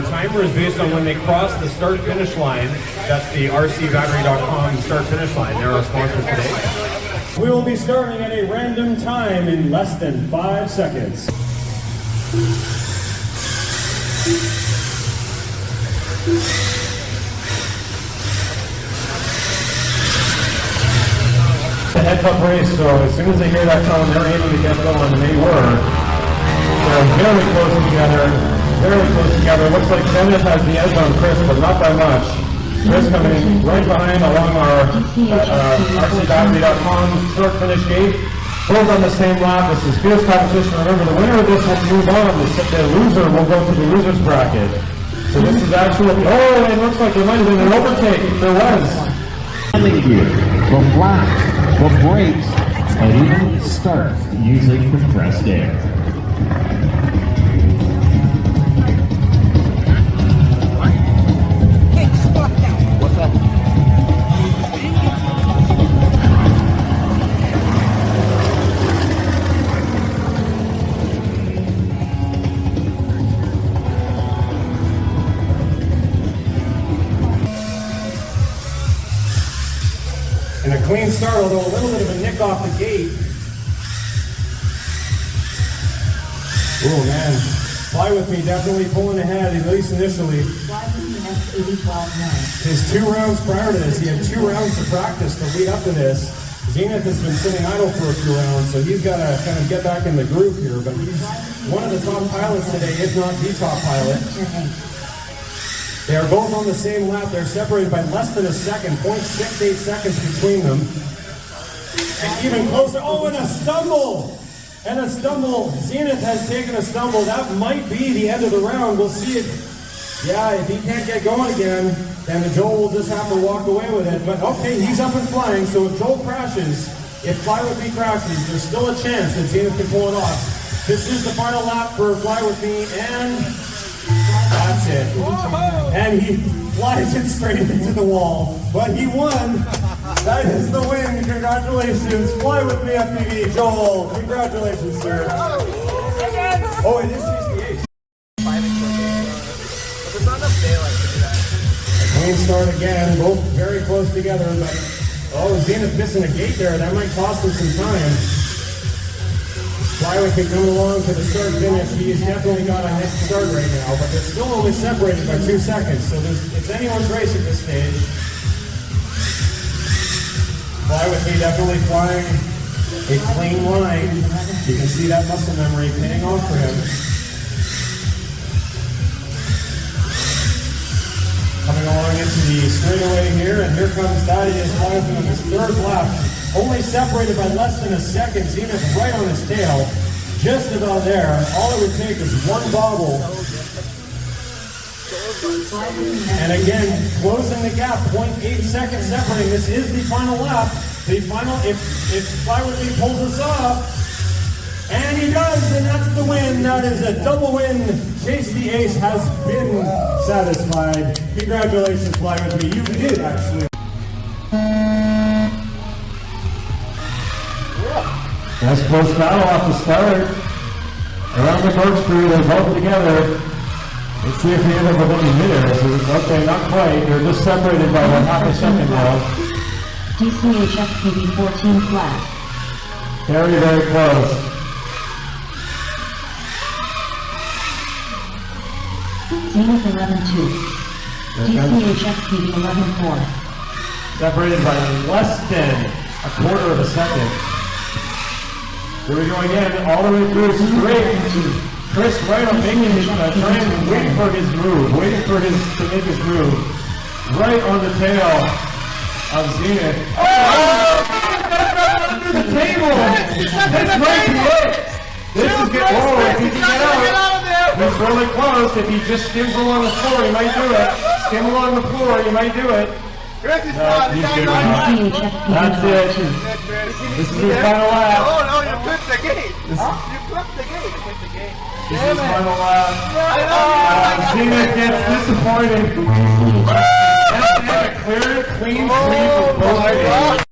timer is based on when they cross the start-finish line. That's the rcbattery.com start-finish line. They're our sponsor today. We will be starting at a random time in less than 5 seconds. The heads-up race, so as soon as they hear that tone, they're able to get going, and they were. They're very close together, Looks like Zenith has the edge on Chris, but not by much. Chris coming right behind along our rcbattery.com start-finish gate. Both on the same lap. This is fierce competition. Remember, the winner of this will move on. The loser will go to the loser's bracket. So this is actually, oh, it looks like there might have been an overtake. There was. The flaps, the brakes, and even start using compressed air. And a clean start, although a little bit of a nick off the gate. Oh man, Fly With Me definitely pulling ahead, at least initially. His 2 rounds prior to this, he had 2 rounds to practice to lead up to this. Zenith has been sitting idle for a few rounds, so he's got to kind of get back in the groove here, but he's one of the top pilots today, if not the top pilot. They are both on the same lap. They're separated by less than a second, 0.68 seconds between them. And even closer, oh, and a stumble! And a stumble. Zenith has taken a stumble. That might be the end of the round. We'll see it. Yeah, if he can't get going again, then Joel will just have to walk away with it. But okay, he's up and flying, so if Joel crashes, if Fly With Me crashes, there's still a chance that Zenith can pull it off. This is the final lap for Fly With Me, and that's it. Whoa. And he flies it straight into the wall. But he won. That is the win. Congratulations. Fly With Me FPV, Joel. Congratulations, sir. Oh, it is just the ace. A clean start again. Both very close together. But oh, Zenith missing a gate there. That might cost him some time. Fly With Me coming along to the start finish. He's definitely got a head start right now, but they're still only separated by 2 seconds, so it's anyone's race at this stage. Fly With Me definitely flying a clean line. You can see that muscle memory paying off for him. Coming along into the straightaway here, and here comes Daddy as Fly With Me on his 3rd lap. Only separated by less than a second. Zenith right on his tail. Just about there. All it would take is 1 bobble. And again, closing the gap, 0.8 seconds separating. This is the final lap. The final, if Fly With Me pulls us off, and he does, and that's the win. That is a double win. Chase the Ace has been satisfied. Congratulations, Fly With Me. You did actually. That's close battle off the start. Around the corkscrew, they're both together. Let's see if they end up with any hitters. Okay, not quite. They're just separated by about half a second now. DCH FPV 14 flat. Very, very close. Zenith 11-2. DCH FPV 11-4. Separated by less than a quarter of a second. Here we go again, all the way through, straight into Chris right on making his, trying, waiting for his move, to make his move. Right on the tail of Zenith. Oh! Under the table! That's right, this is good. Oh, if he can get out, he's really close. If he just skims along the floor, he might do it. Skim along the floor, he might do it. He's good. That's it. This is his final lap. Oh no, you clipped the gate. You clipped the gate. This is his final lap. Zenith gets disappointed. That's a clear, clean sweep of both games.